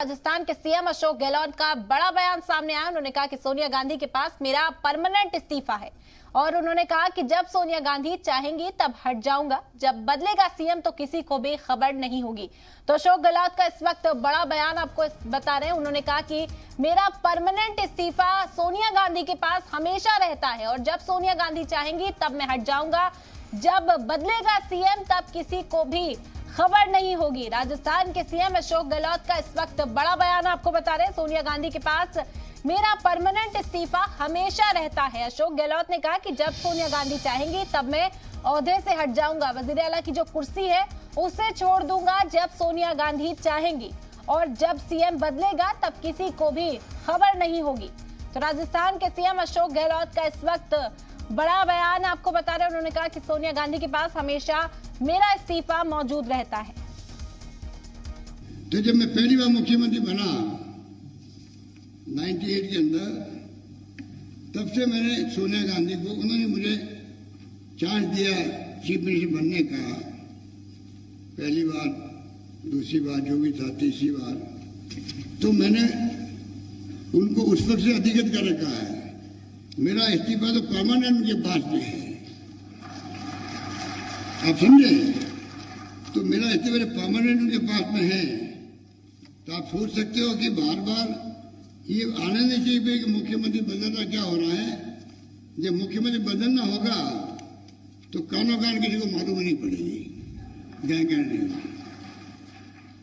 राजस्थान के सीएम अशोक गहलोत का बड़ा बयान सामने आया। उन्होंने कहा कि सोनिया गांधी के पास मेरा परमानेंट इस्तीफा है और उन्होंने कहा कि जब सोनिया गांधी चाहेंगी तब हट जाऊंगा, जब बदलेगा सीएम तो किसी को भी खबर नहीं होगी। तो अशोक गहलोत का इस वक्त बड़ा बयान आपको बता रहे हैं। उन्होंने कहा कि मेरा परमानेंट इस्तीफा सोनिया गांधी के पास हमेशा रहता है और जब सोनिया गांधी चाहेंगी तब मैं हट जाऊंगा, जब बदलेगा सीएम तब किसी को भी खबर नहीं होगी। राजस्थान के सीएम अशोक गहलोत का इस वक्त बड़ा बयान आपको बता रहे हैं। सोनिया गांधी के पास मेरा परमानेंट इस्तीफा हमेशा रहता है। अशोक गहलोत ने कहा कि जब सोनिया गांधी चाहेंगी तब मैं ओहदे से हट जाऊंगा, वजीर आला की जो कुर्सी है उसे छोड़ दूंगा जब सोनिया गांधी चाहेंगी और जब सीएम बदलेगा तब किसी को भी खबर नहीं होगी। तो राजस्थान के सीएम अशोक गहलोत का इस वक्त बड़ा बयान आपको बता रहे हैं। उन्होंने कहा कि सोनिया गांधी के पास हमेशा मेरा इस्तीफा मौजूद रहता है। तो जब मैं पहली बार मुख्यमंत्री बना 98 के अंदर, तब से मैंने सोनिया गांधी को, उन्होंने मुझे चांस दिया चीफ मिनिस्टर बनने का, पहली बार, दूसरी बार, जो भी था, तीसरी बार, तो मैंने उनको उस वक्त से अधिगत कर रखा है। मेरा इस्तीफा तो परमानेंट उनके पास में है, आप समझे? तो मेरा इस्तीफा परमानेंट उनके पास में है। तो आप सोच सकते हो कि बार बार ये आने नहीं चाहिए कि मुख्यमंत्री बदलना क्या हो रहा है। जब मुख्यमंत्री बदलना होगा तो कानो कान किसी को मालूम नहीं पड़ेगी, क्या कहने